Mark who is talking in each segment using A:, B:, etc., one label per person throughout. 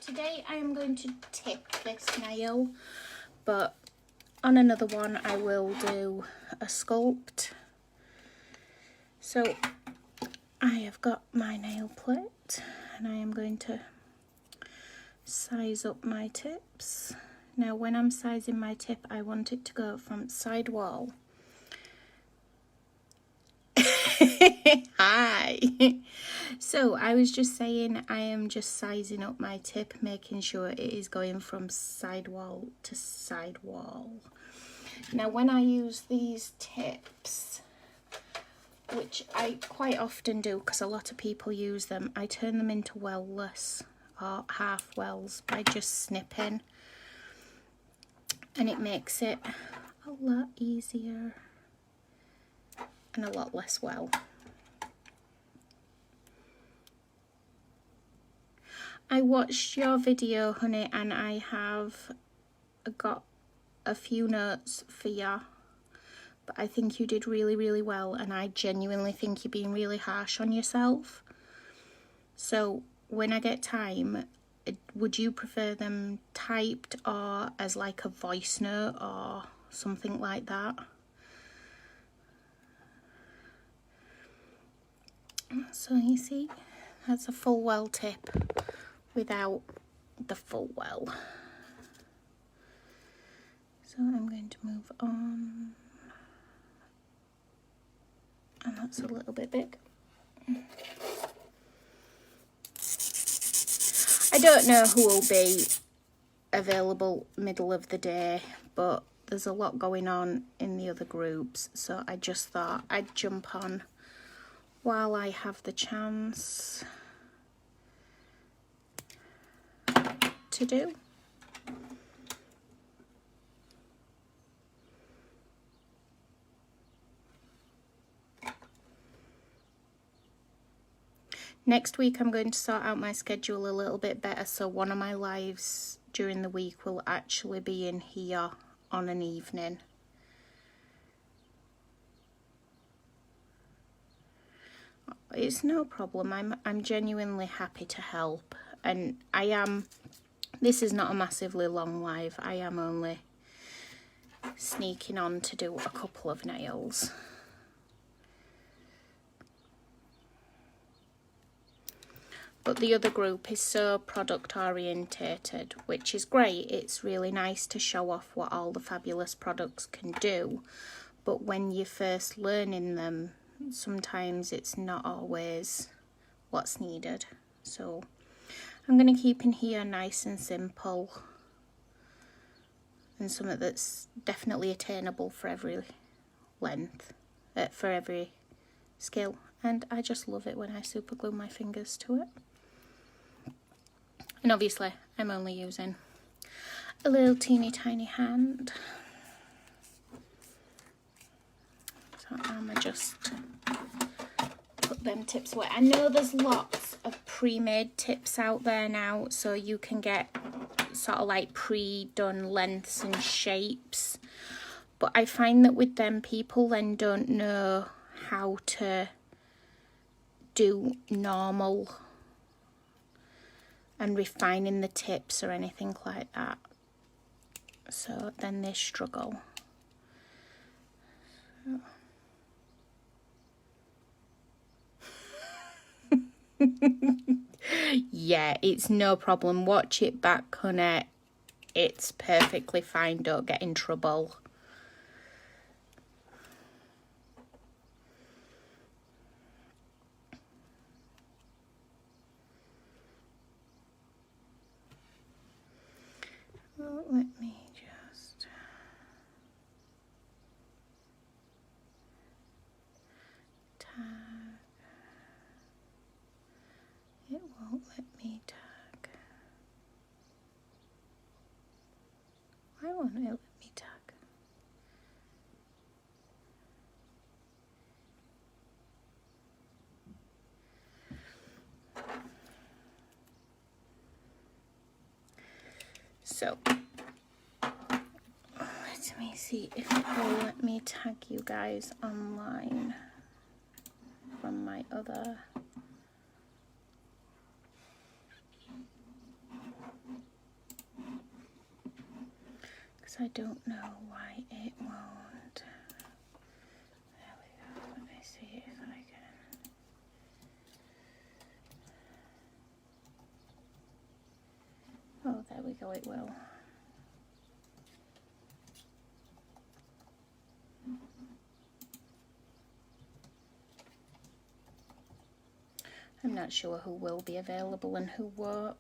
A: today I am going to tip this nail, but on another one I will do a sculpt. So I have got my nail plate and I am going to size up my tips. Now when I'm sizing my tip, I want it to go from side wall. Hi. So I was just saying I am just sizing up my tip, making sure it is going from side wall to side wall. Now when I use these tips, which I quite often do because a lot of people use them, I turn them into well-less or half wells by just snipping, and it makes it a lot easier and a lot less well. I watched your video, honey, and I have got a few notes for you, but I think you did really, really well, and I genuinely think you're being really harsh on yourself. So when I get time, would you prefer them typed or as like a voice note or something like that? So you see, that's a full well tip without the full well. So I'm going to move on, and that's a little bit big. I don't know who will be available middle of the day, but there's a lot going on in the other groups, so I just thought I'd jump on while I have the chance to do. Next week I'm going to sort out my schedule a little bit better, so one of my lives during the week will actually be in here on an evening. It's no problem. I'm genuinely happy to help, and I am. This is not a massively long live. I am only sneaking on to do a couple of nails. But the other group is so product orientated, which is great. It's really nice to show off what all the fabulous products can do, but when you're first learning them, sometimes it's not always what's needed. So I'm going to keep in here nice and simple, and something that's definitely attainable for every length, for every skill. And I just love it when I super glue my fingers to it. And obviously I'm only using a little teeny tiny hand, so I'm just put them tips away. I know there's lots of pre-made tips out there now, so you can get sort of like pre-done lengths and shapes, but I find that with them, people then don't know how to do normal and refining the tips or anything like that, so then they struggle. Yeah, it's no problem. Watch it back, honey. It's perfectly fine. Don't get in trouble. Well, let me just tag. It won't let me tag. Why won't it let me tag? So let me see if it will let me tag you guys online from my other. because I don't know why it won't. There we go. Let me see if I can. Oh, there we go, it will. I'm not sure who will be available and who won't,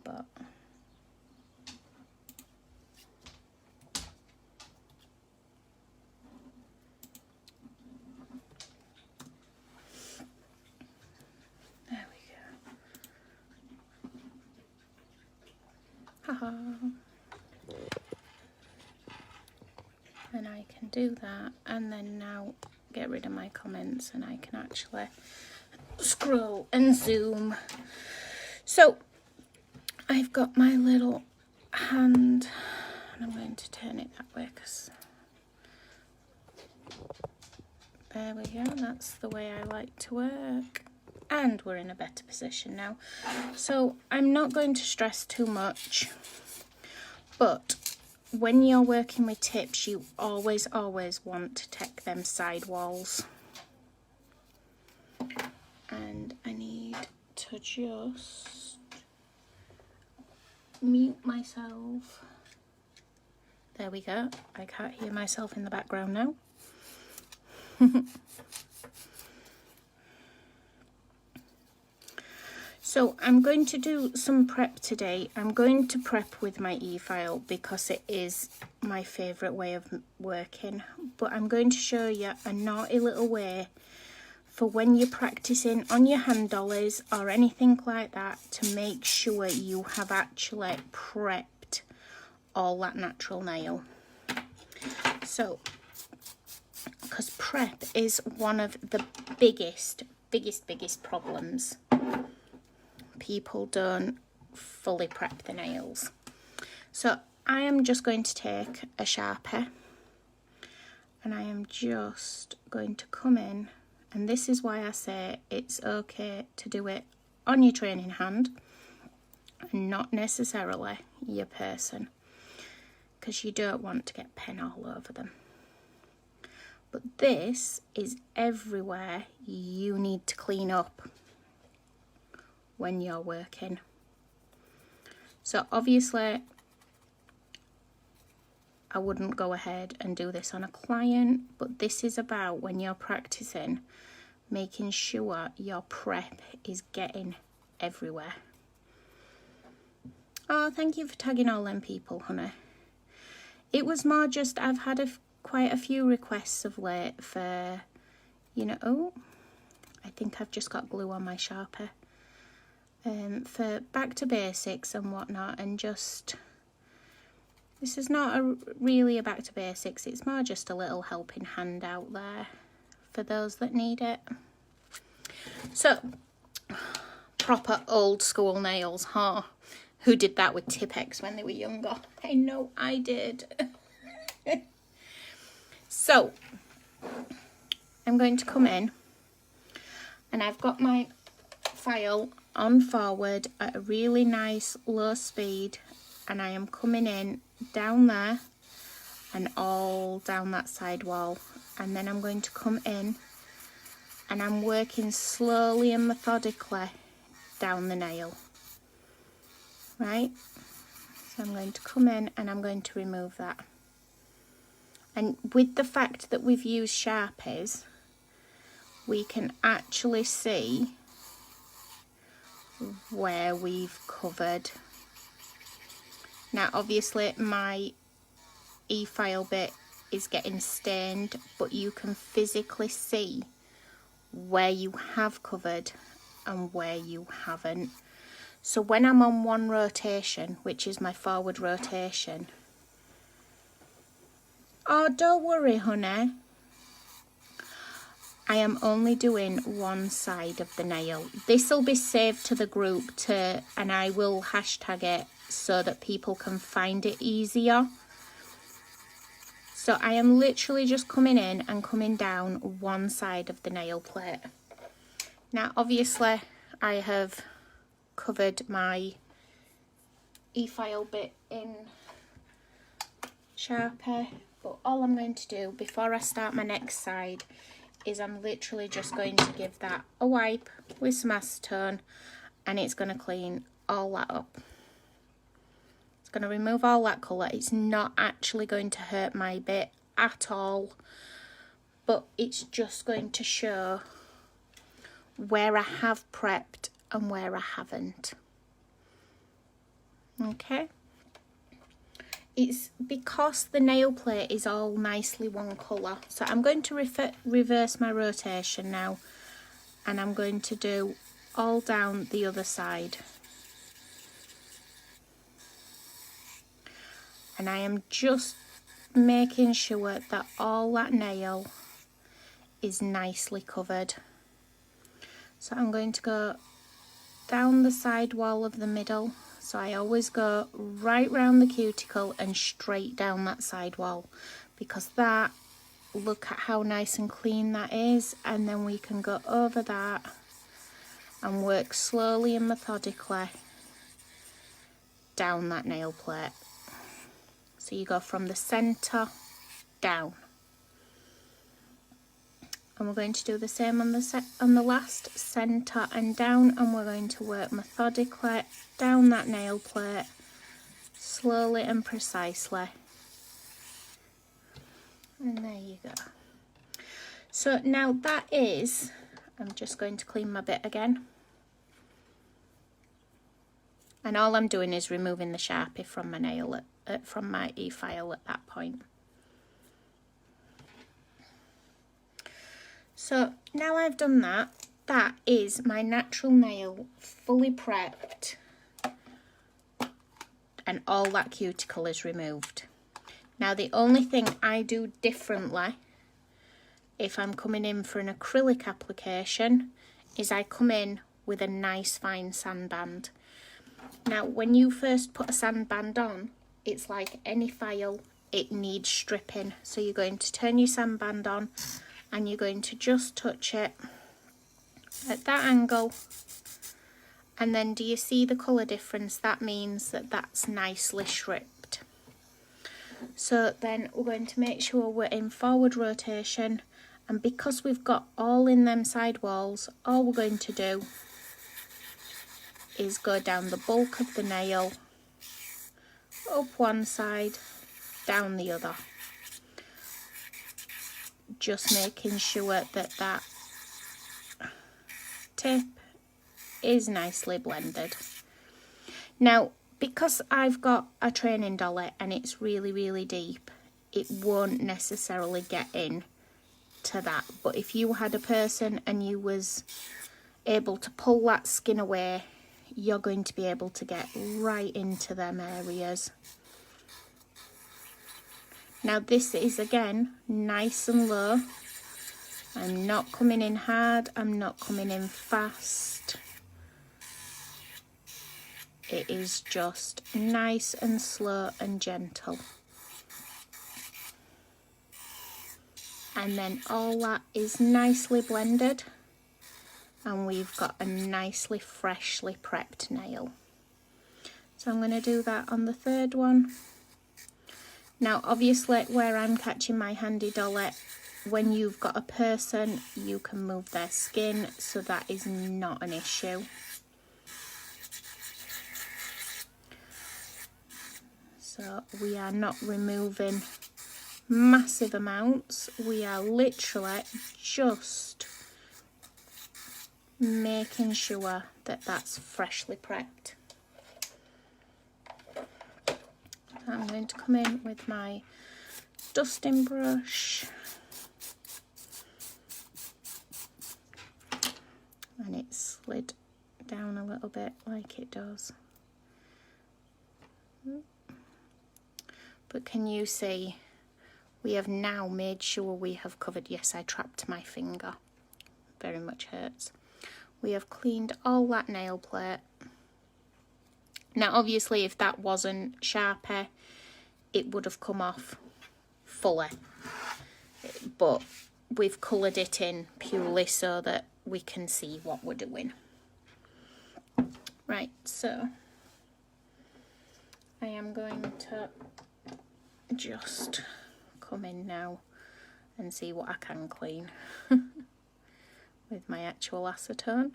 A: but there we go. Haha. And I can do that, and then now get rid of my comments, and I can actually scroll and zoom. So I've got my little hand, and I'm going to turn it that way because there we go, that's the way I like to work, and we're in a better position now. So I'm not going to stress too much, but when you're working with tips, you always want to take them side walls. And I need to just mute myself. There we go. I can't hear myself in the background now. So I'm going to do some prep today. I'm going to prep with my e-file because it is my favourite way of working. But I'm going to show you a naughty little way for when you're practicing on your hand dollies or anything like that to make sure you have actually prepped all that natural nail. So, because prep is one of the biggest problems. People don't fully prep the nails. So I am just going to take a Sharpie and I am just going to come in, and this is why I say it's okay to do it on your training hand and not necessarily your person, because you don't want to get pen all over them. But this is everywhere you need to clean up when you're working. So obviously I wouldn't go ahead and do this on a client, but this is about when you're practicing, making sure your prep is getting everywhere. Oh, thank you for tagging all them people, honey. It was more just I've had quite a few requests of late for, you know, oh, I think I've just got glue on my Sharpie. For back to basics and whatnot, and just, this is not really a back to basics, it's more just a little helping hand out there for those that need it. So, proper old school nails, huh? Who did that with Tipp-Ex when they were younger? I know I did. So, I'm going to come in, and I've got my file on forward at a really nice low speed, and I am coming in down there and all down that side wall, and then I'm going to come in and I'm working slowly and methodically down the nail, right? So I'm going to come in and I'm going to remove that. And with the fact that we've used Sharpies, we can actually see where we've covered. Now obviously my e-file bit is getting stained, but you can physically see where you have covered and where you haven't. So when I'm on one rotation, which is my forward rotation, oh, don't worry, honey, I am only doing one side of the nail. This will be saved to the group and I will hashtag it so that people can find it easier. So I am literally just coming in and coming down one side of the nail plate. Now obviously I have covered my e-file bit in Sharpie, but all I'm going to do before I start my next side is I'm literally just going to give that a wipe with some acetone, and it's going to clean all that up. It's going to remove all that colour. It's not actually going to hurt my bit at all, but it's just going to show where I have prepped and where I haven't. Okay. It's because the nail plate is all nicely one colour. So I'm going to reverse my rotation now, and I'm going to do all down the other side. And I am just making sure that all that nail is nicely covered. So I'm going to go down the side wall of the middle. So I always go right round the cuticle and straight down that side wall, because that, look at how nice and clean that is. And then we can go over that and work slowly and methodically down that nail plate. So you go from the centre down. And we're going to do the same on the last, centre and down, and we're going to work methodically down that nail plate, slowly and precisely. And there you go. So now that is, I'm just going to clean my bit again. And all I'm doing is removing the Sharpie from my nail, from my e-file at that point. So now I've done that, that is my natural nail fully prepped, and all that cuticle is removed. Now the only thing I do differently if I'm coming in for an acrylic application is I come in with a nice fine sandband. Now when you first put a sandband on, it's like any file, it needs stripping. So you're going to turn your sandband on, and you're going to just touch it at that angle, and then do you see the colour difference? That means that that's nicely stripped. So then we're going to make sure we're in forward rotation, and because we've got all in them side walls, all we're going to do is go down the bulk of the nail, up one side, down the other. Just making sure that that tip is nicely blended. Now, because I've got a training dolly and it's really, really deep, it won't necessarily get in to that. But if you had a person and you was able to pull that skin away, you're going to be able to get right into them areas. Now this is again nice and low. I'm not coming in hard, I'm not coming in fast. It is just nice and slow and gentle. And then all that is nicely blended, and we've got a nicely freshly prepped nail. So I'm going to do that on the third one. Now obviously where I'm catching my handy dolly, when you've got a person you can move their skin, so that is not an issue. So we are not removing massive amounts, we are literally just making sure that that's freshly prepped. I'm going to come in with my dusting brush, and it slid down a little bit like it does. But can you see, we have now made sure we have covered, yes, I trapped my finger, very much hurts. We have cleaned all that nail plate. Now obviously if that wasn't Sharpie, it would have come off fully, but we've coloured it in purely so that we can see what we're doing. Right, so I am going to just come in now and see what I can clean with my actual acetone.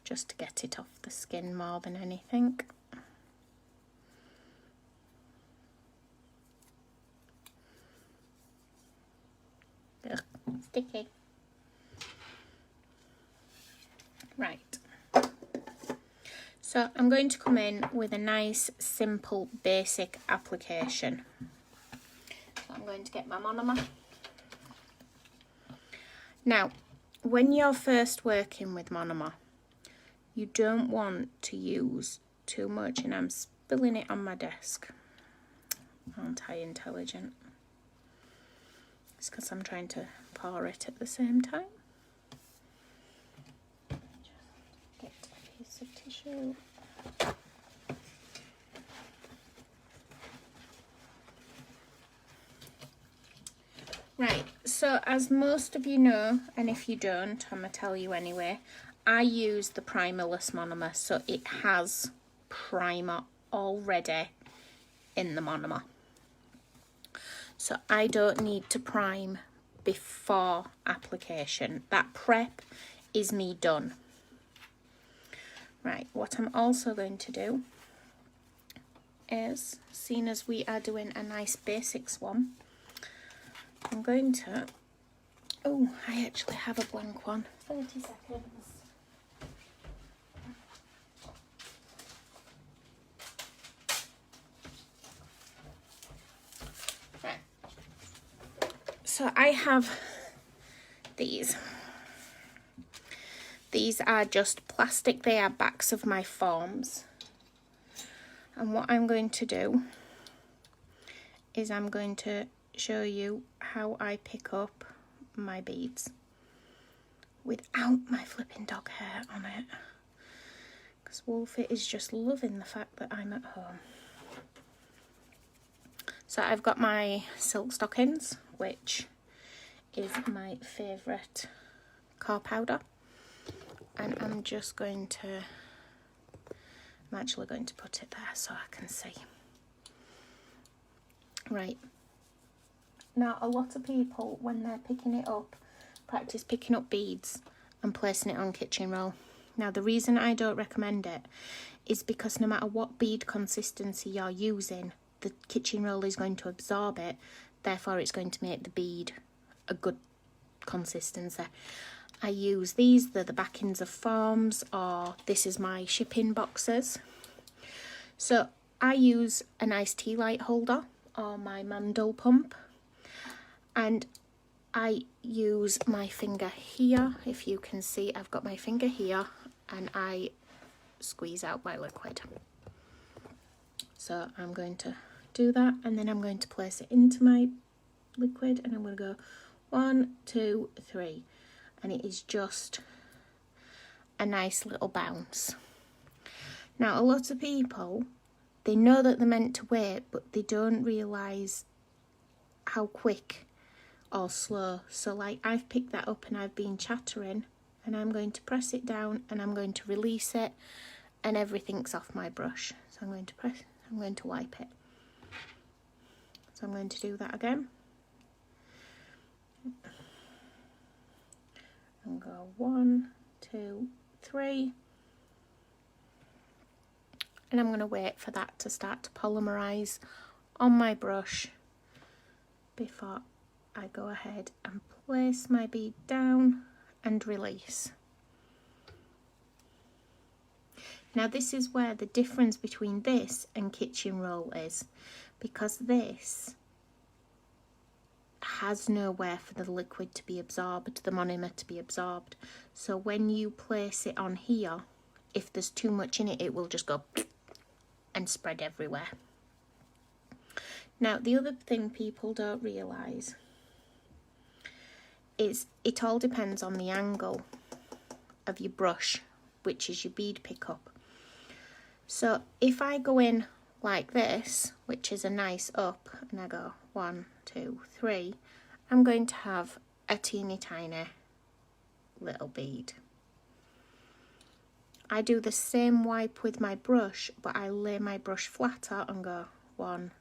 A: Just to get it off the skin more than anything. Ugh, sticky. Right. So I'm going to come in with a nice, simple, basic application. So I'm going to get my monomer. Now, when you're first working with monomer, you don't want to use too much, and I'm spilling it on my desk. Aren't I intelligent? It's because I'm trying to pour it at the same time. Just get a piece of tissue. Right, so as most of you know, and if you don't, I'm going to tell you anyway, I use the primerless monomer, so it has primer already in the monomer. So I don't need to prime before application. That prep is me done. Right, what I'm also going to do is, seeing as we are doing a nice basics one, I'm going to, oh, I actually have a blank one. 30 seconds. So I have these. These are just plastic, they are backs of my forms. And what I'm going to do is I'm going to show you how I pick up my beads without my flipping dog hair on it. Because Wolfie is just loving the fact that I'm at home. So I've got my silk stockings, which is my favourite core powder, and I'm actually going to put it there so I can see. Right, now a lot of people, when they're picking it up, practice picking up beads and placing it on kitchen roll. Now the reason I don't recommend it is because no matter what bead consistency you're using, the kitchen roll is going to absorb it, therefore it's going to make the bead a good consistency. I use these, they're the backings of forms, or this is my shipping boxes. So I use a nice tea light holder or my mandel pump, and I use my finger here. If you can see, I've got my finger here and I squeeze out my liquid. So I'm going to do that, and then I'm going to place it into my liquid, and I'm going to go 1, 2, 3, and it is just a nice little bounce. Now a lot of people, they know that they're meant to wait, but they don't realise how quick or slow. So like I've picked that up and I've been chattering, and I'm going to press it down and I'm going to release it, and everything's off my brush. So I'm going to wipe it. So I'm going to do that again. And go 1, 2, 3. And I'm going to wait for that to start to polymerize on my brush before I go ahead and place my bead down and release. Now this is where the difference between this and kitchen roll is, because this has nowhere for the liquid to be absorbed, the monomer to be absorbed. So when you place it on here, if there's too much in it, it will just go and spread everywhere. Now the other thing people don't realise is it all depends on the angle of your brush, which is your bead pickup. So if I go in like this, which is a nice up, and I go 1, 2, 3, I'm going to have a teeny tiny little bead. I do the same wipe with my brush, but I lay my brush flatter and go 1,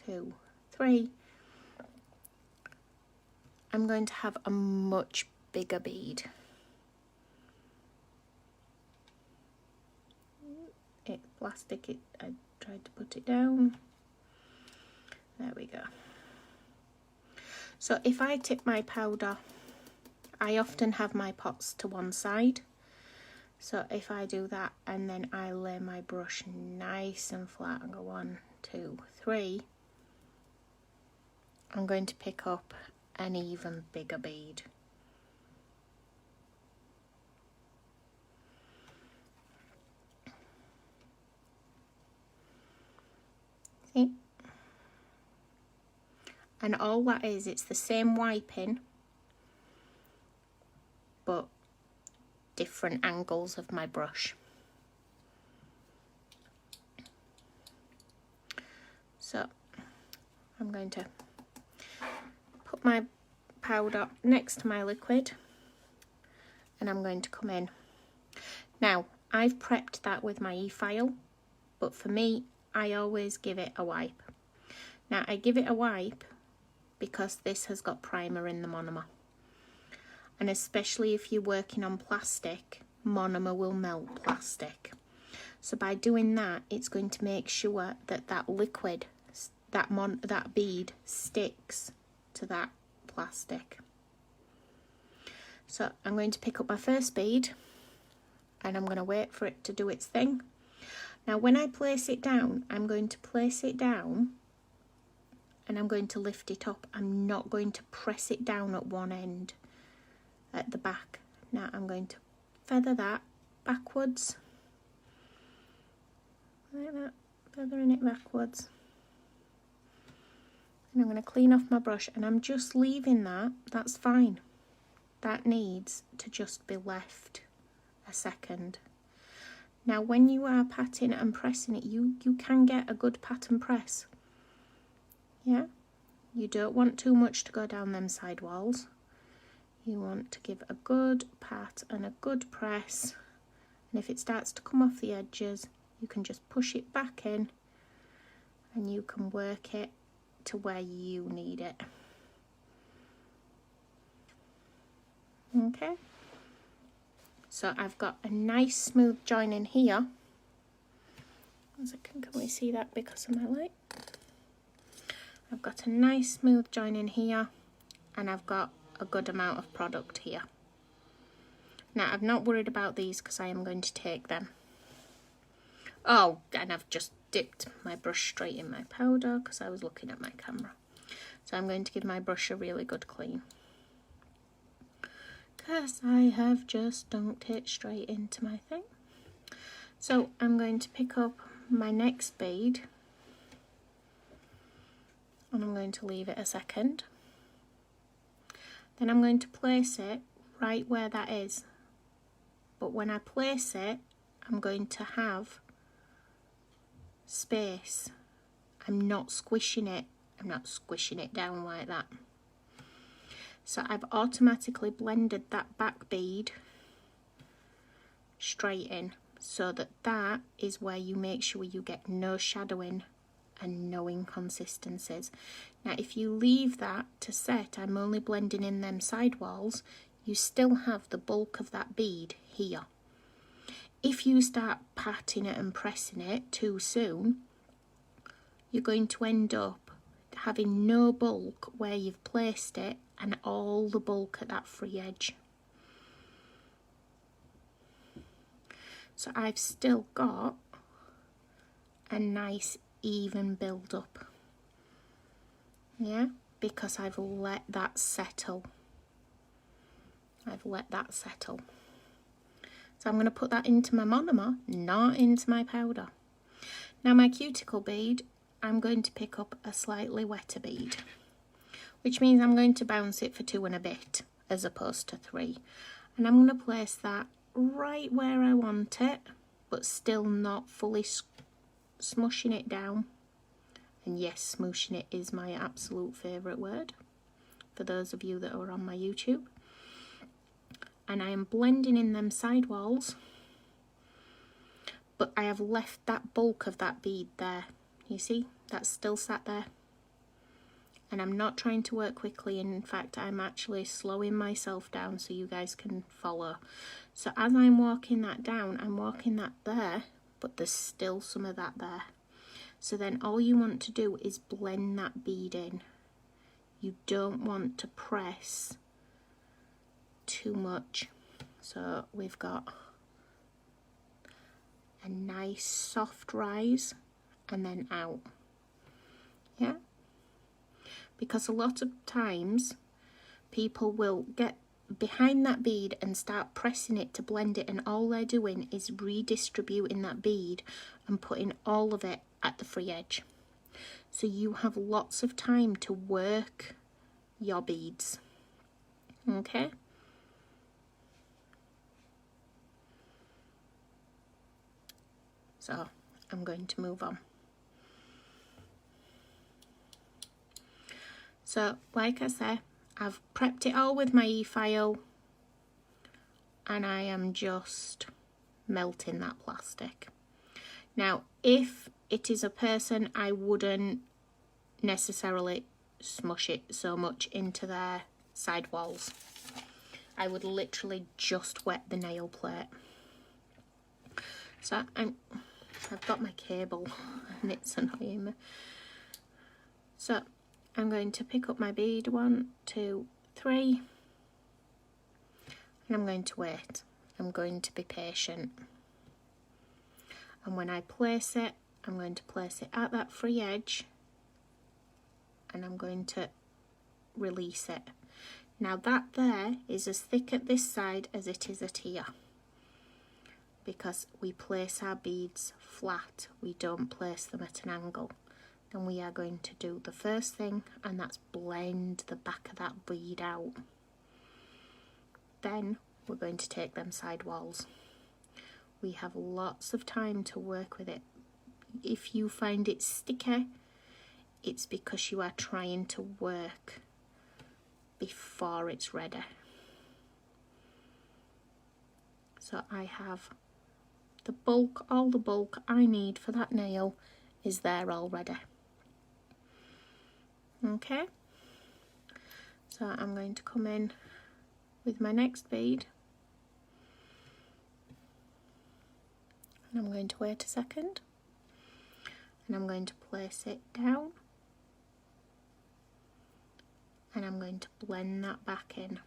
A: 2, 3. I'm going to have a much bigger bead. It's plastic, I tried to put it down. There we go. So if I tip my powder, I often have my pots to one side. So if I do that and then I lay my brush nice and flat and go 1, 2, 3, I'm going to pick up an even bigger bead. See? And all that is, it's the same wiping, but different angles of my brush. So I'm going to put my powder next to my liquid and I'm going to come in. Now I've prepped that with my e-file, but for me I always give it a wipe. Now I give it a wipe because this has got primer in the monomer. And especially if you're working on plastic, monomer will melt plastic. So by doing that, it's going to make sure that that liquid, that bead sticks to that plastic. So I'm going to pick up my first bead and I'm going to wait for it to do its thing. Now when I place it down, I'm going to place it down and I'm going to lift it up. I'm not going to press it down at one end, at the back. Now I'm going to feather that backwards, like that, feathering it backwards. And I'm going to clean off my brush and I'm just leaving that, that's fine. That needs to just be left a second. Now when you are patting and pressing it, you can get a good pat and press. Yeah, you don't want too much to go down them side walls. You want to give a good pat and a good press, and if it starts to come off the edges, you can just push it back in and you can work it to where you need it. Okay, so I've got a nice smooth join in here. Can we see that because of my light? I've got a nice smooth join in here and I've got a good amount of product here. Now I'm not worried about these because I am going to take them. Oh, and I've just dipped my brush straight in my powder because I was looking at my camera. So I'm going to give my brush a really good clean, because I have just dunked it straight into my thing. So I'm going to pick up my next bead and I'm going to leave it a second. Then I'm going to place it right where that is. But when I place it, I'm going to have space. I'm not squishing it. I'm not squishing it down like that. So I've automatically blended that back bead straight in, so that that is where you make sure you get no shadowing and no inconsistencies. Now if you leave that to set, I'm only blending in them side walls, you still have the bulk of that bead here. If you start patting it and pressing it too soon, you're going to end up having no bulk where you've placed it and all the bulk at that free edge. So I've still got a nice even build up, yeah, because I've let that settle. I've let that settle. So I'm going to put that into my monomer, not into my powder. Now my cuticle bead, I'm going to pick up a slightly wetter bead, which means I'm going to bounce it for 2 and a bit as opposed to 3. And I'm going to place that right where I want it, but still not fully smushing it down. And yes, smooshing it is my absolute favourite word for those of you that are on my YouTube. and I am blending in them sidewalls, but I have left that bulk of that bead there. You see, that's still sat there. And I'm not trying to work quickly. In fact, I'm actually slowing myself down so you guys can follow. So as I'm walking that down, I'm walking that there, but there's still some of that there. So then all you want to do is blend that bead in. You don't want to press too much. So we've got a nice soft rise and then out. Yeah? Because a lot of times people will get behind that bead and start pressing it to blend it, and all they're doing is redistributing that bead and putting all of it at the free edge. So you have lots of time to work your beads. Okay? So I'm going to move on. So, like I say, I've prepped it all with my e-file, and I am just melting that plastic. Now, if it is a person, I wouldn't necessarily smush it so much into their side walls. I would literally just wet the nail plate. So I've got my cable and it's annoying me. So I'm going to pick up my bead, 1, 2, 3, and I'm going to wait. I'm going to be patient. And when I place it, I'm going to place it at that free edge, and I'm going to release it. Now that there is as thick at this side as it is at here, because we place our beads flat, we don't place them at an angle. And we are going to do the first thing, and that's blend the back of that bead out. Then we're going to take them side walls. We have lots of time to work with it. If you find it sticky, it's because you are trying to work before it's ready. So I have the bulk, all the bulk I need for that nail is there already. Okay, so I'm going to come in with my next bead, and I'm going to wait a second, and I'm going to place it down, and I'm going to blend that back in.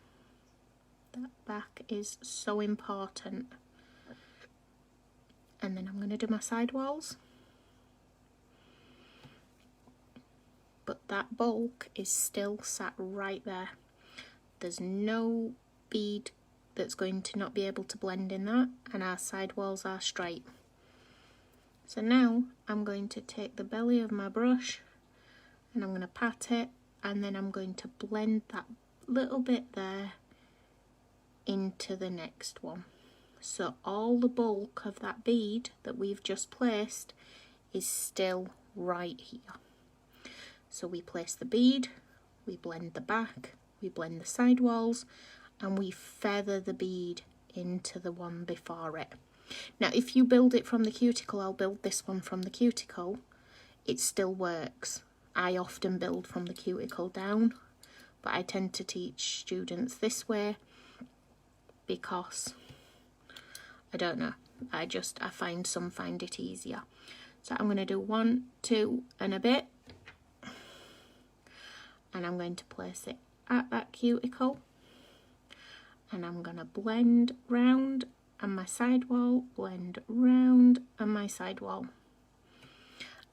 A: That back is so important. And then I'm going to do my side walls. But that bulk is still sat right there. There's no bead that's going to not be able to blend in that, and our side walls are straight. So now I'm going to take the belly of my brush and I'm going to pat it, and then I'm going to blend that little bit there into the next one. So all the bulk of that bead that we've just placed is still right here. So we place the bead, we blend the back, we blend the side walls, and we feather the bead into the one before it. Now if you build it from the cuticle, I'll build this one from the cuticle, it still works. I often build from the cuticle down, but I tend to teach students this way because, I don't know, I find some find it easier. So I'm going to do 1, 2 and a bit. And I'm going to place it at that cuticle, and I'm going to blend round and my side wall, blend round and my side wall,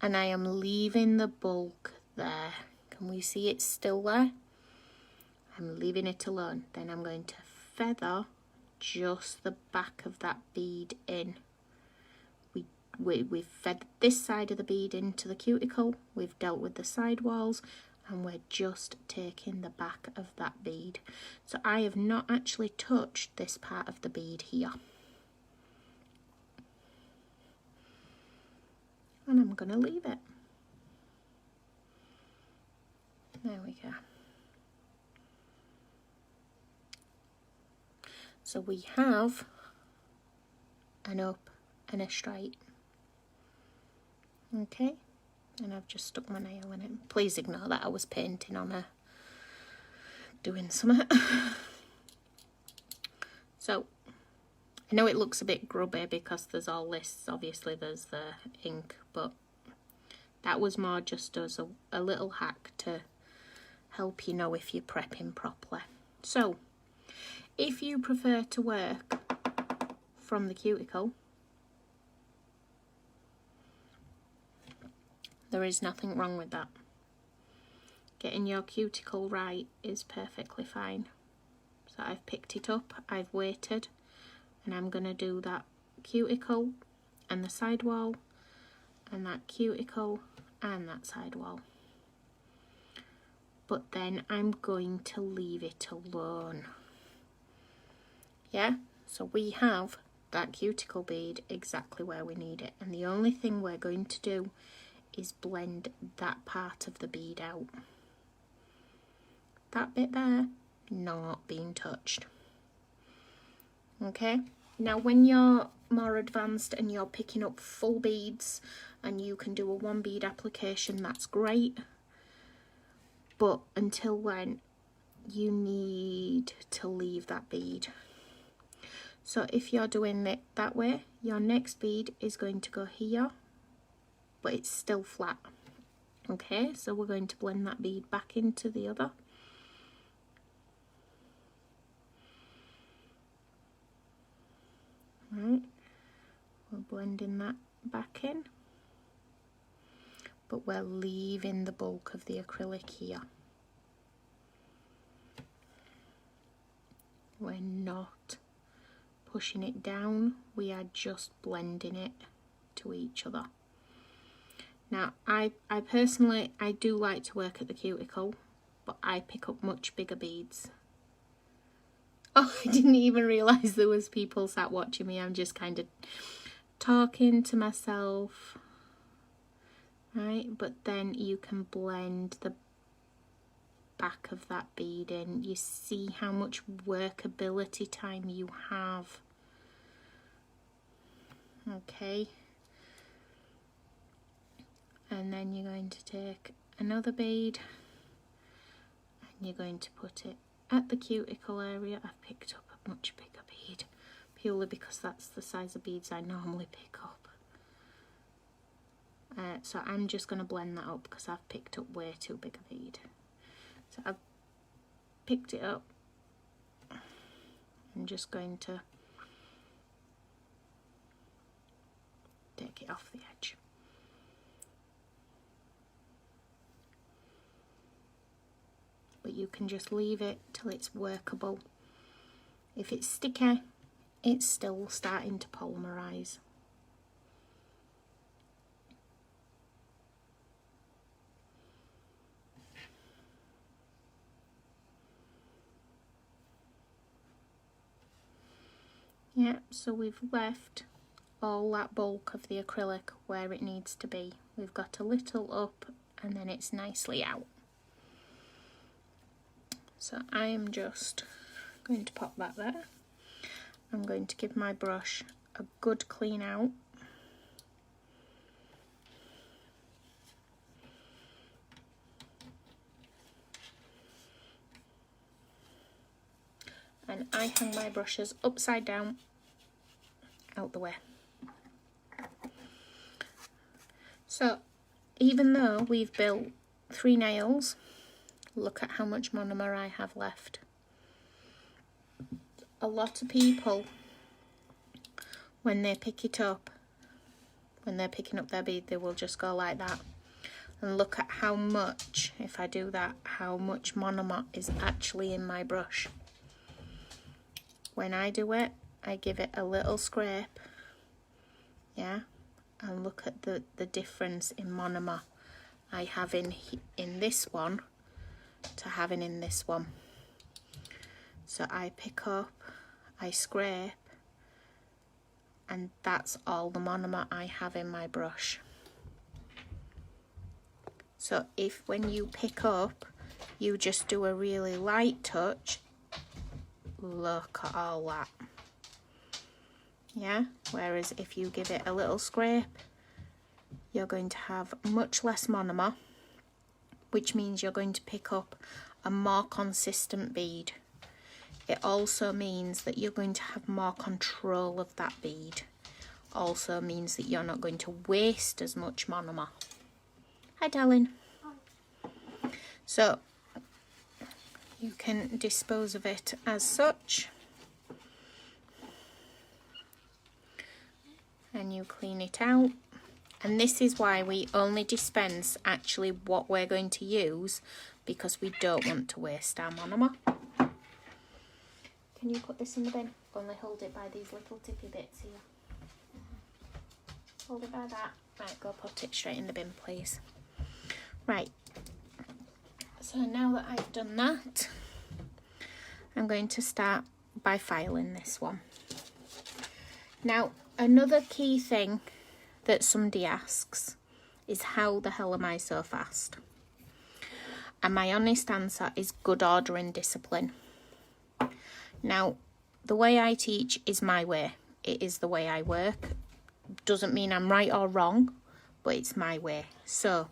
A: and I am leaving the bulk there. Can we see it's still there? I'm leaving it alone. Then I'm going to feather just the back of that bead in. We've feathered this side of the bead into the cuticle, we've dealt with the side walls, and we're just taking the back of that bead. So I have not actually touched this part of the bead here. And I'm going to leave it. There we go. So we have an up and a straight. Okay, and I've just stuck my nail in it. Please ignore that, I was painting on her, doing something. So, I know it looks a bit grubby because there's all this, obviously there's the ink, but that was more just as a little hack to help you know if you're prepping properly. So, if you prefer to work from the cuticle, there is nothing wrong with that. Getting your cuticle right is perfectly fine. So I've picked it up, I've waited, and I'm going to do that cuticle and the side wall, and that cuticle and that side wall. But then I'm going to leave it alone. Yeah, so we have that cuticle bead exactly where we need it, and the only thing we're going to do is blend that part of the bead out. That bit there, not being touched. Okay, now when you're more advanced and you're picking up full beads and you can do a one bead application, that's great. But until then, you need to leave that bead. So if you're doing it that way, your next bead is going to go here, but it's still flat. Okay, so we're going to blend that bead back into the other. Right, we're blending that back in, but we're leaving the bulk of the acrylic here. We're not pushing it down, we are just blending it to each other. Now, I personally, I do like to work at the cuticle, but I pick up much bigger beads. Oh, I didn't even realise there was people sat watching me. I'm just kind of talking to myself. Right, but then you can blend the back of that bead in. You see how much workability time you have. Okay. And then you're going to take another bead and you're going to put it at the cuticle area. I've picked up a much bigger bead purely because that's the size of beads I normally pick up. So I'm just going to blend that up because I've picked up way too big a bead. So I've picked it up. I'm just going to take it off the edge. But you can just leave it till it's workable. If it's sticky, it's still starting to polymerize. Yeah, so we've left all that bulk of the acrylic where it needs to be. We've got a little up and then it's nicely out. So I am just going to pop that there. I'm going to give my brush a good clean out. And I hang my brushes upside down out the way. So even though we've built 3 nails, look at how much monomer I have left. A lot of people, when they pick it up, when they're picking up their bead, they will just go like that. And look at how much, if I do that, how much monomer is actually in my brush. When I do it, I give it a little scrape, yeah, and look at the difference in monomer I have in this one to having in this one. So I pick up, I scrape, and that's all the monomer I have in my brush. So if when you pick up, you just do a really light touch, look at all that. Yeah, whereas if you give it a little scrape, you're going to have much less monomer, which means you're going to pick up a more consistent bead. It also means that you're going to have more control of that bead. Also means that you're not going to waste as much monomer. Hi, darling. Hi. So you can dispose of it as such. And you clean it out. And this is why we only dispense actually what we're going to use, because we don't want to waste our monomer. Can you put this in the bin? Only hold it by these little tippy bits here. Hold it by that. Right, go put it straight in the bin, please. Right. So now that I've done that, I'm going to start by filing this one. Now, another key thing that somebody asks is, how the hell am I so fast? And my honest answer is good order and discipline. Now, the way I teach is my way. It is the way I work. Doesn't mean I'm right or wrong, but it's my way. So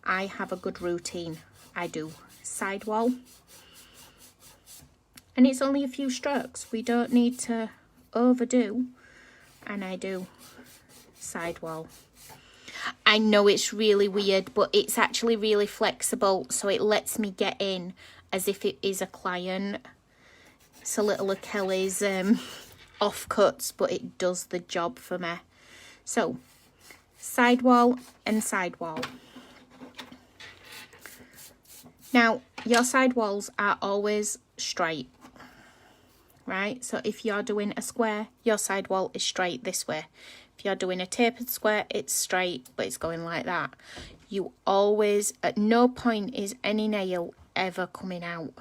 A: I have a good routine. I do sidewall, and it's only a few strokes. We don't need to overdo, and I do sidewall. I know it's really weird, but it's actually really flexible, so it lets me get in as if it is a client. It's a little of Kelly's offcuts, but it does the job for me. So sidewall and sidewall. Now, your sidewalls are always straight, right? So if you're doing a square, your sidewall is straight this way. If you're doing a tapered square, it's straight, but it's going like that. You always, at no point is any nail ever coming out.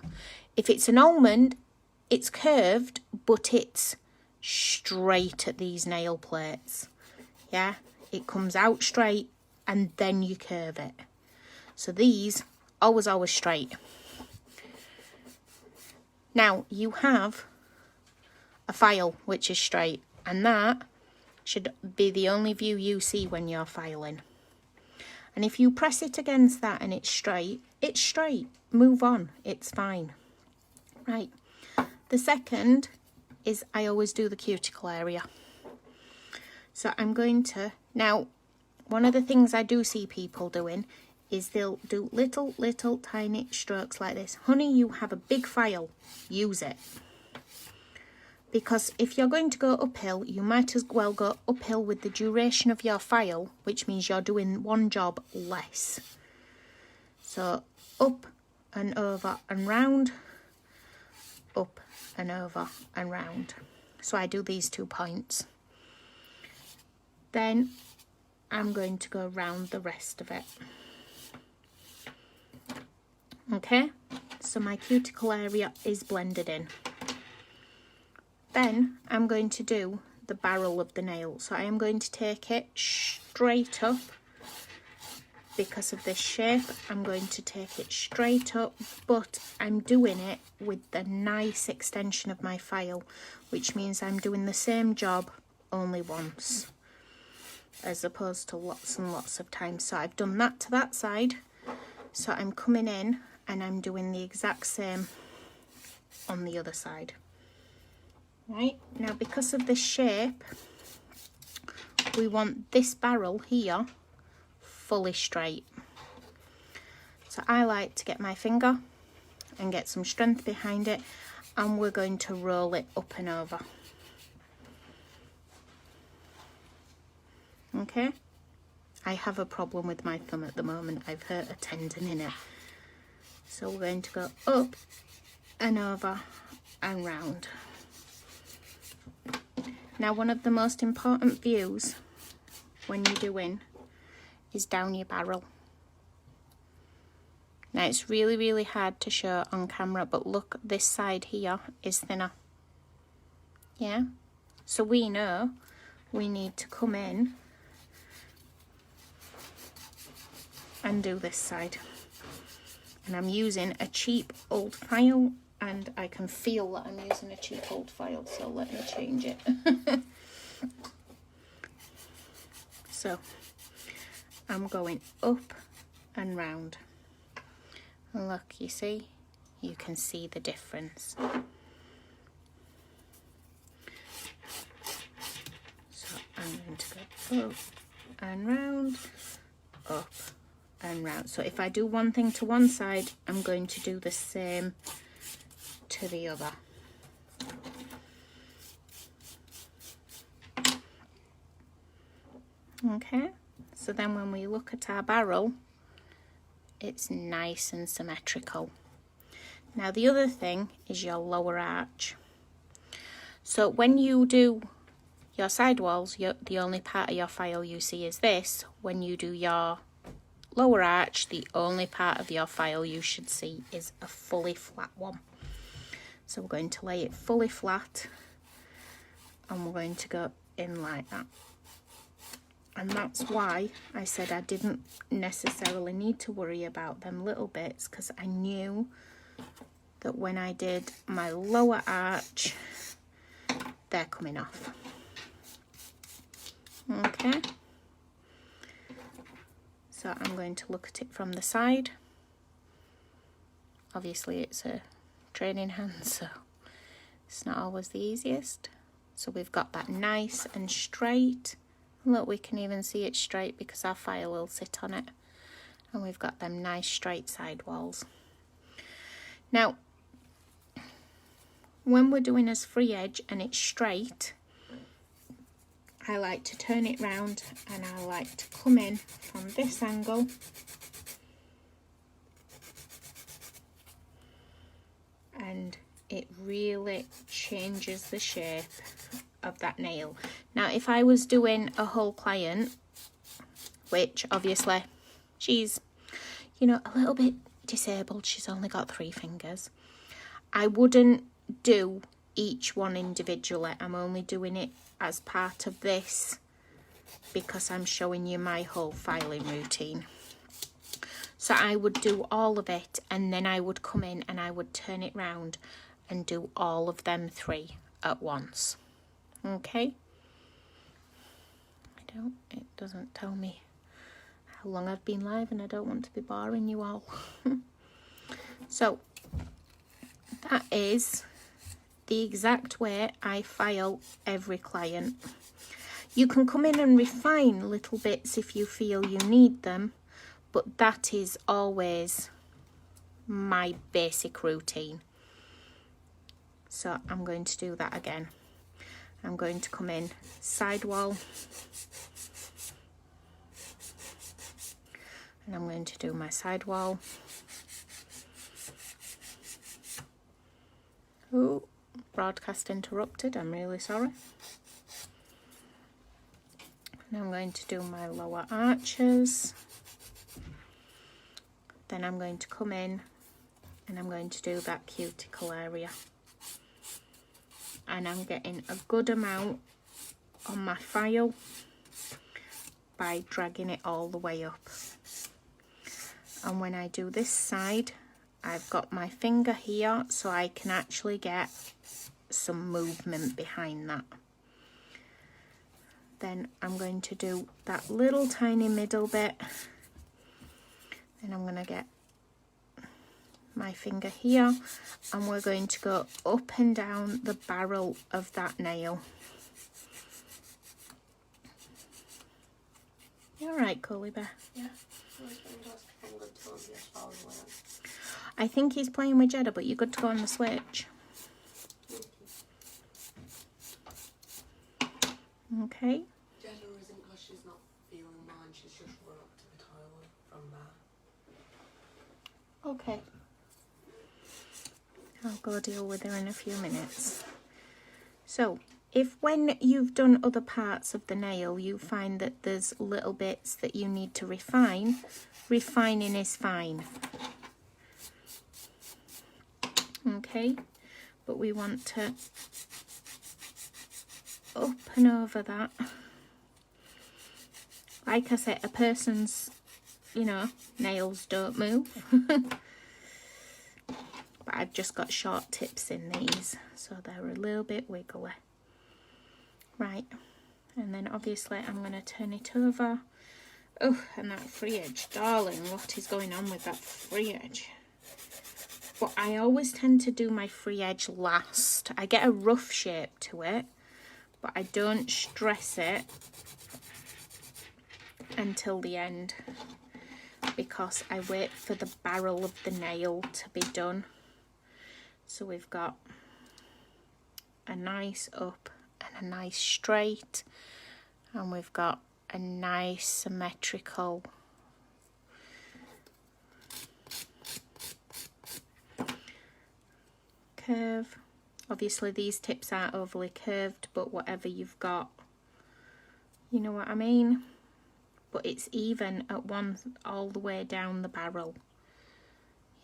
A: If it's an almond, it's curved, but it's straight at these nail plates. Yeah, it comes out straight and then you curve it. So these, always straight. Now, you have a file which is straight, and that should be the only view you see when you're filing. And if you press it against that and it's straight, it's straight. Move on, it's fine. Right. The second is I always do the cuticle area. So I'm going to, now, one of the things I do see people doing is they'll do little tiny strokes like this. Honey, you have a big file, use it. Because if you're going to go uphill, you might as well go uphill with the duration of your file, which means you're doing one job less. So up and over and round, up and over and round. So I do these 2 points. Then I'm going to go round the rest of it. Okay, so my cuticle area is blended in. Then I'm going to do the barrel of the nail. So I am going to take it straight up. Because of this shape, I'm going to take it straight up, but I'm doing it with the nice extension of my file, which means I'm doing the same job only once, as opposed to lots and lots of times. So I've done that to that side. So I'm coming in and I'm doing the exact same on the other side. Right, now because of this shape, we want this barrel here fully straight. So I like to get my finger and get some strength behind it, and we're going to roll it up and over. Okay, I have a problem with my thumb at the moment. I've hurt a tendon in it. So we're going to go up and over and round. Now, one of the most important views when you're doing is down your barrel. Now, it's really hard to show on camera, but look, this side here is thinner. Yeah? So we know we need to come in and do this side. And I'm using a cheap old file. and I can feel that I'm using a cheap old file, so let me change it. So I'm going up and round, and look, you see, you can see the difference. So I'm going to go up and round, up and round. So if I do one thing to one side, I'm going to do the same to the other. Okay, so then when we look at our barrel, it's nice and symmetrical. Now the other thing is your lower arch. So when you do your sidewalls, the only part of your file you see is this. When you do your lower arch, the only part of your file you should see is a fully flat one. So we're going to lay it fully flat, and we're going to go in like that. And that's why I said I didn't necessarily need to worry about them little bits, because I knew that when I did my lower arch, they're coming off. Okay. So I'm going to look at it from the side. Obviously it's a training hand, so it's not always the easiest. So we've got that nice and straight. Look, we can even see it straight because our file will sit on it. And we've got them nice straight side walls. Now, when we're doing as free edge and it's straight, I like to turn it round, and I like to come in from this angle and it really changes the shape of that nail. Now if I was doing a whole client, which obviously she's, you know, a little bit disabled, she's only got 3 fingers, I wouldn't do each one individually. I'm only doing it as part of this because I'm showing you my whole filing routine. So I would do all of it, and then I would come in and I would turn it round and do all of them 3 at once. Okay, it doesn't tell me how long I've been live, and I don't want to be boring you all. So that is the exact way I file every client. You can come in and refine little bits if you feel you need them, but that is always my basic routine. So I'm going to do that again. I'm going to come in sidewall, and I'm going to do my sidewall. Oh, broadcast interrupted, I'm really sorry. And I'm going to do my lower arches. Then I'm going to come in and I'm going to do that cuticle area. And I'm getting a good amount on my file by dragging it all the way up. And when I do this side, I've got my finger here so I can actually get some movement behind that. Then I'm going to do that little tiny middle bit. Then I'm going to get my finger here, and we're going to go up and down the barrel of that nail. You alright, Coley Bear? Yeah. I think he's playing with Jeddah, but you're good to go on the Switch. Okay.
B: Jeddah isn't because she's not feeling mine, she's just run up to the toilet from there.
A: Okay. I'll go deal with her in a few minutes. So, if when you've done other parts of the nail you find that there's little bits that you need to refine, refining is fine. Okay, but we want to up and over that. Like I said, a person's, you know, nails don't move. But but I've just got short tips in these, so they're a little bit wiggly. Right, and then obviously I'm going to turn it over. Oh, and that free edge, darling, what is going on with that free edge? But I always tend to do my free edge last. I get a rough shape to it, but I don't stress it until the end, because I wait for the barrel of the nail to be done. So we've got a nice up and a nice straight, and we've got a nice symmetrical curve. Obviously these tips aren't overly curved, but whatever you've got, you know what I mean? But it's even at one all the way down the barrel.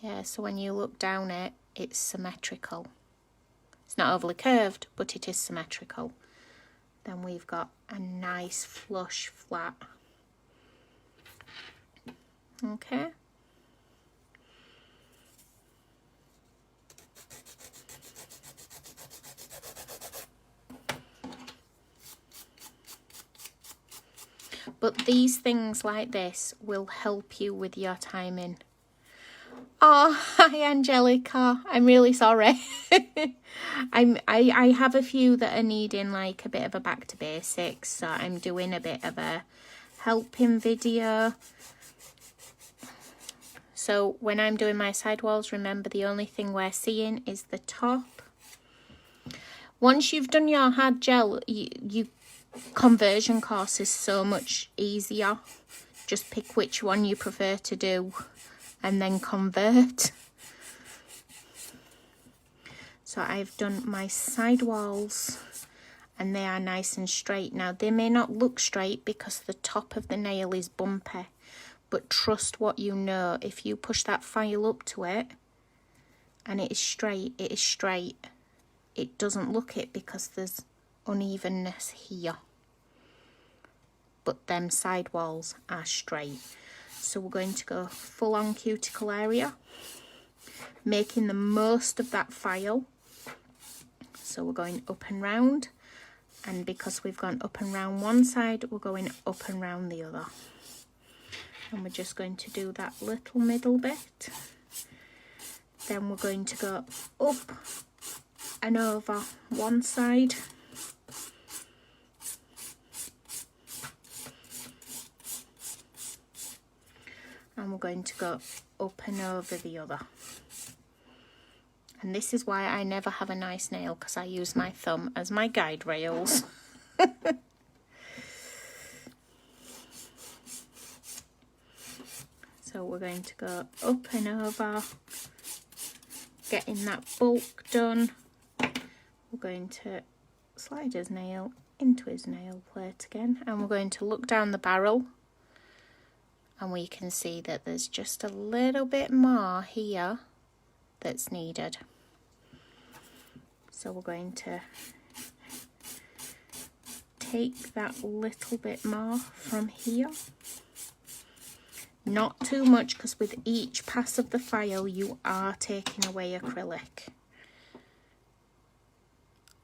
A: Yeah, so when you look down it, it's symmetrical. It's not overly curved, but it is symmetrical. Then we've got a nice flush flat. Okay. But these things like this will help you with your timing. Oh, hi Angelica. I'm really sorry. I have a few that are needing like a bit of a back to basics, so I'm doing a bit of a helping video. So when I'm doing my sidewalls, remember the only thing we're seeing is the top. Once you've done your hard gel, you conversion course is so much easier. Just pick which one you prefer to do and then convert. So I've done my side walls and they are nice and straight. Now they may not look straight because the top of the nail is bumpy, but trust what you know. If you push that file up to it and it is straight, it is straight. It doesn't look it because there's unevenness here, but them side walls are straight. So we're going to go full on cuticle area, making the most of that file. So we're going up and round, and because we've gone up and round one side, we're going up and round the other, and we're just going to do that little middle bit. Then we're going to go up and over one side, and we're going to go up and over the other. And this is why I never have a nice nail, because I use my thumb as my guide rails. So we're going to go up and over, getting that bulk done. We're going to slide his nail into his nail plate again, and we're going to look down the barrel, and we can see that there's just a little bit more here that's needed. So we're going to take that little bit more from here. Not too much, because with each pass of the file you are taking away acrylic.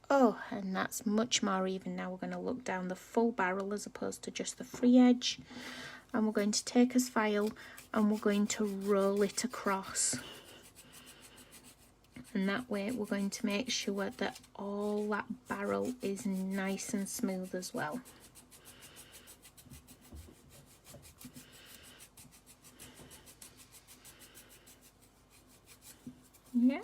A: Oh, and that's much more even. Now we're going to look down the full barrel as opposed to just the free edge. And we're going to take his file and we're going to roll it across. And that way we're going to make sure that all that barrel is nice and smooth as well. Yeah.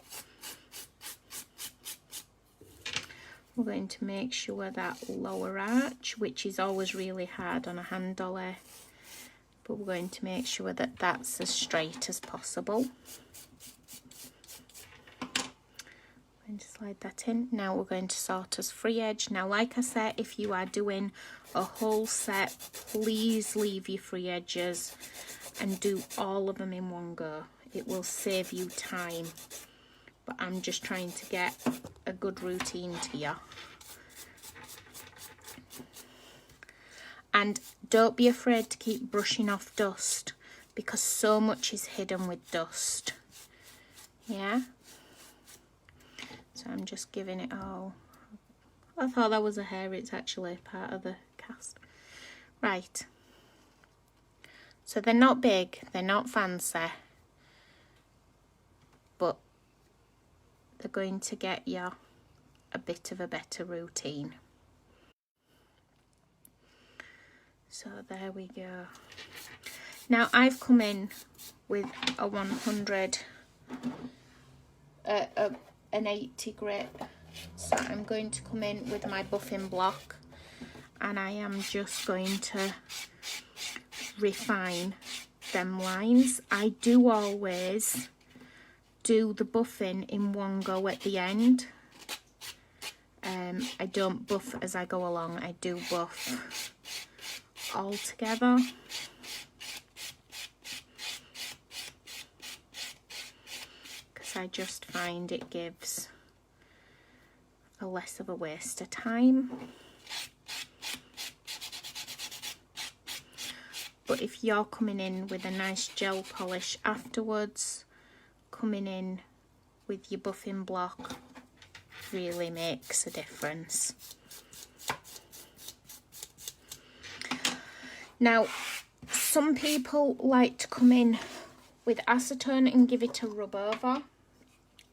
A: We're going to make sure that lower arch, which is always really hard on a hand dolly, but we're going to make sure that that's as straight as possible. Going to slide that in. Now we're going to sort as free edge. Now, like I said, if you are doing a whole set, please leave your free edges and do all of them in one go. It will save you time. But I'm just trying to get a good routine to you. And don't be afraid to keep brushing off dust, because so much is hidden with dust. Yeah? So I'm just giving it all. I thought that was a hair, it's actually part of the cast. Right. So they're not big, they're not fancy, but they're going to get you a bit of a better routine. So there we go. Now I've come in with a 100, an 80 grit. So I'm going to come in with my buffing block, and I am just going to refine them lines. I do always do the buffing in one go at the end. I don't buff as I go along, I do buff all together. Because I just find it gives a less of a waste of time. But if you're coming in with a nice gel polish afterwards, coming in with your buffing block really makes a difference. Now, some people like to come in with acetone and give it a rub over.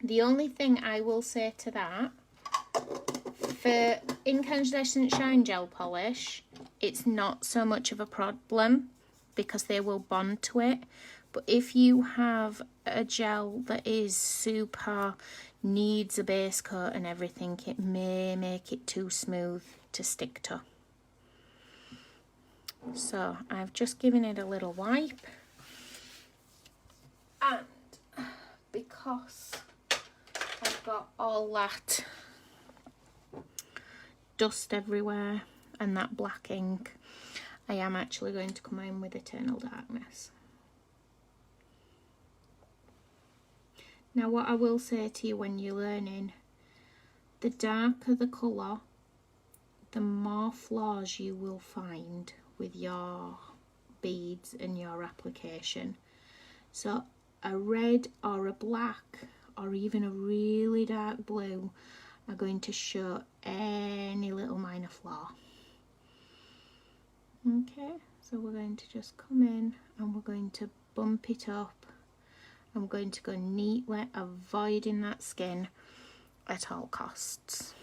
A: The only thing I will say to that, for Incandescent Shine gel polish, it's not so much of a problem because they will bond to it. But if you have a gel that is super, needs a base coat and everything, it may make it too smooth to stick to. So I've just given it a little wipe, and because I've got all that dust everywhere and that black ink, I am actually going to come in with Eternal Darkness. Now what I will say to you when you're learning, the darker the colour, the more flaws you will find with your beads and your application. So a red or a black or even a really dark blue are going to show any little minor flaw. Okay, so we're going to just come in and we're going to bump it up. I'm going to go neatly, avoiding that skin at all costs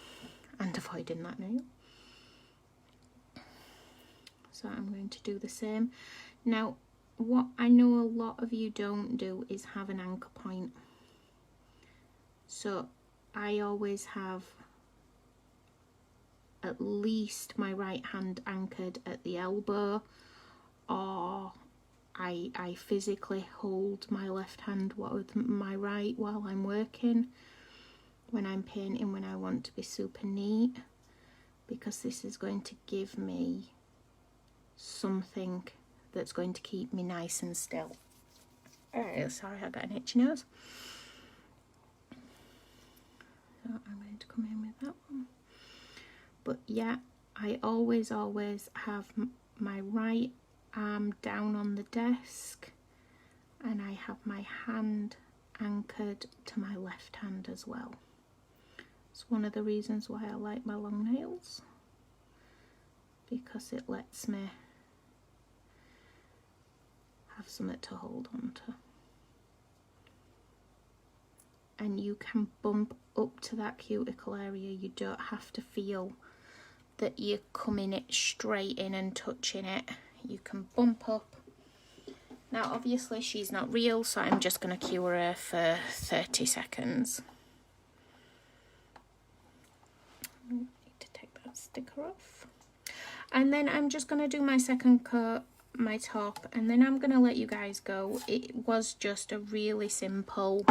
A: and avoiding that nail. So I'm going to do the same. Now, what I know a lot of you don't do is have an anchor point. So I always have at least my right hand anchored at the elbow, or I physically hold my left hand with my right while I'm working, when I'm painting, when I want to be super neat, because this is going to give me something that's going to keep me nice and still. Sorry, I got an itchy nose. So I'm going to come in with that one. But yeah, I always have my right arm down on the desk, and I have my hand anchored to my left hand as well. It's one of the reasons why I like my long nails, because it lets me have something to hold on to. And you can bump up to that cuticle area. You don't have to feel that you're coming it straight in and touching it. You can bump up. Now obviously she's not real, so I'm just going to cure her for 30 seconds. I need to take that sticker off. And then I'm just going to do my second coat, my top, and then I'm going to let you guys go. It was just a really simple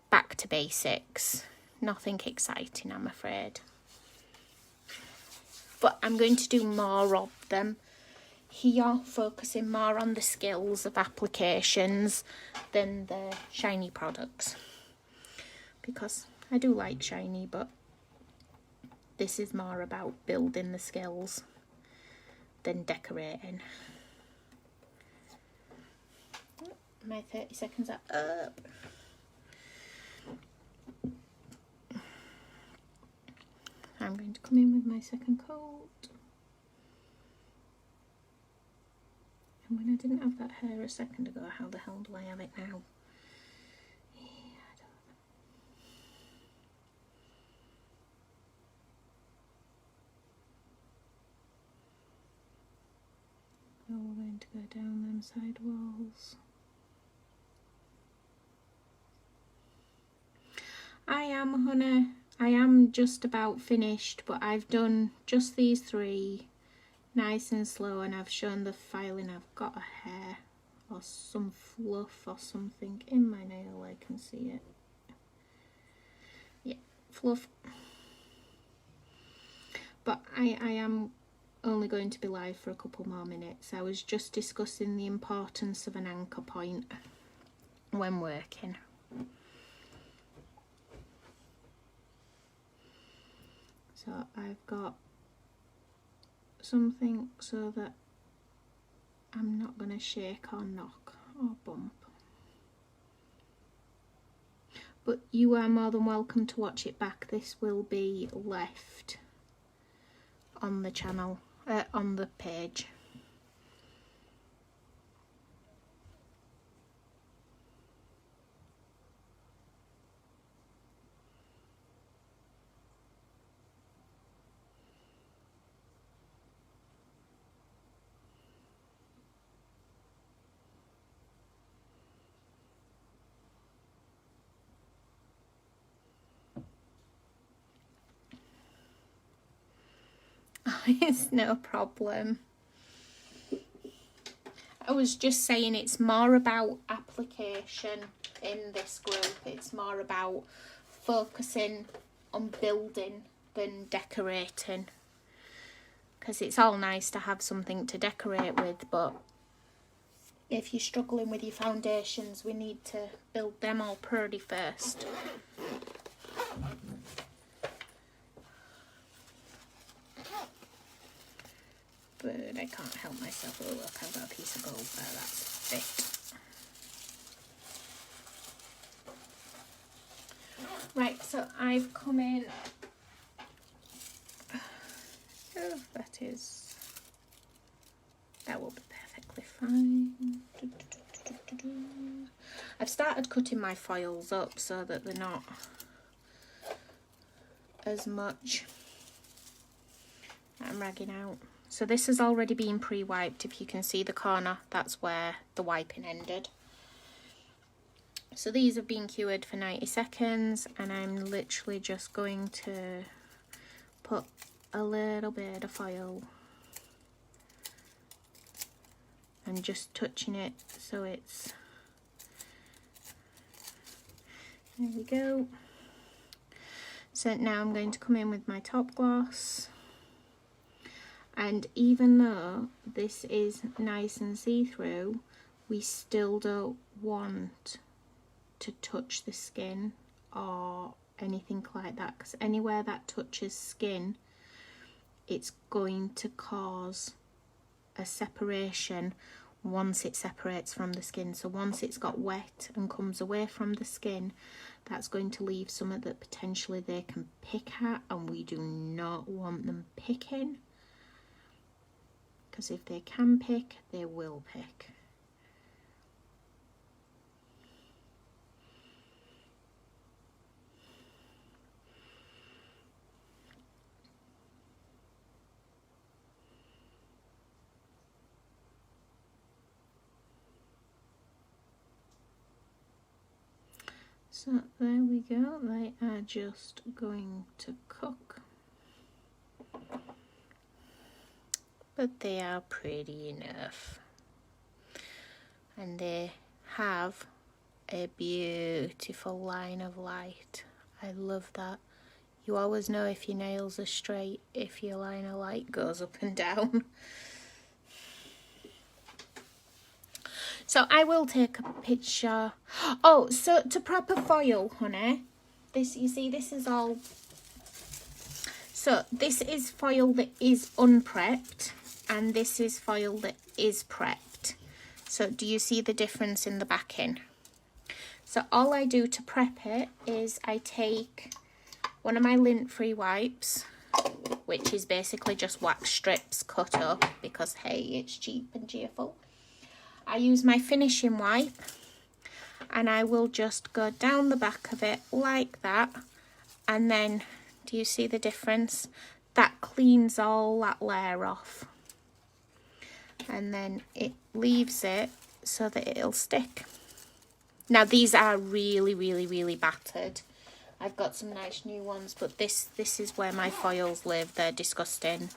A: back to basics. Nothing exciting, I'm afraid. But I'm going to do more of them here, focusing more on the skills of applications than the shiny products, because I do like shiny, but this is more about building the skills than decorating. My 30 seconds are up. I'm going to come in with my second coat. And when I didn't have that hair a second ago, how the hell do I have it now? Yeah, I don't know. Oh, we're going to go down them side walls. I am just about finished, but I've done just these three nice and slow, and I've shown the filing. I've got a hair or some fluff or something in my nail, I can see it. Yeah, fluff. But I am only going to be live for a couple more minutes. I was just discussing the importance of an anchor point when working. So I've got something so that I'm not going to shake or knock or bump. But you are more than welcome to watch it back. This will be left on the channel, on the page. It's no problem. I was just saying it's more about application in this group. It's more about focusing on building than decorating. Because it's all nice to have something to decorate with, but if you're struggling with your foundations, we need to build them all pretty first. But I can't help myself. Oh look, I've got a piece of gold there, that's fit. Right, so I've come in. Oh, that will be perfectly fine. I've started cutting my foils up so that they're not as much. I'm ragging out. So this has already been pre-wiped. If you can see the corner, that's where the wiping ended. So these have been cured for 90 seconds, and I'm literally just going to put a little bit of foil and just touching it so it's, there we go. So now I'm going to come in with my top gloss. And even though this is nice and see-through, we still don't want to touch the skin or anything like that, because anywhere that touches skin, it's going to cause a separation once it separates from the skin. So once it's got wet and comes away from the skin, that's going to leave something that potentially they can pick at, and we do not want them picking. Because if they can pick, they will pick. So there we go, they are just going to cook. But they are pretty enough, and they have a beautiful line of light. I love that. You always know if your nails are straight if your line of light goes up and down. So I will take a picture. Oh, so to prep a foil, honey, this, you see, this is all. So this is foil that is unprepped, and this is foil that is prepped. So do you see the difference in the backing? So all I do to prep it is I take one of my lint-free wipes, which is basically just wax strips cut up because, hey, it's cheap and cheerful. I use my finishing wipe and I will just go down the back of it like that, and then, do you see the difference? That cleans all that layer off, and then it leaves it so that it'll stick. Now these are really, really, really battered. I've got some nice new ones, but this is where my foils live. They're disgusting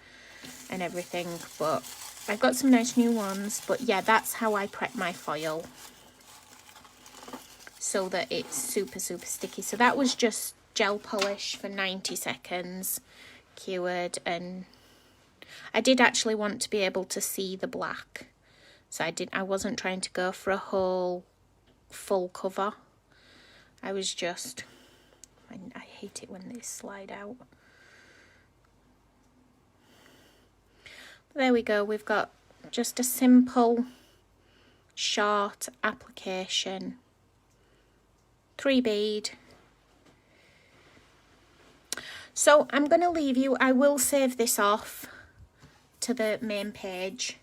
A: and everything, but I've got some nice new ones. But yeah, that's how I prep my foil, so that it's super, super sticky. So that was just gel polish for 90 seconds, cured, and I did actually want to be able to see the black. So I wasn't trying to go for a whole full cover. I was just, I hate it when they slide out. There we go, we've got just a simple short application, 3 bead. So I'm going to leave you. I will save this off to the main page,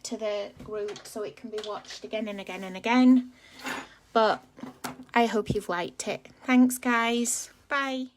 A: to the group, so it can be watched again and again and again. But I hope you've liked it. Thanks, guys. Bye.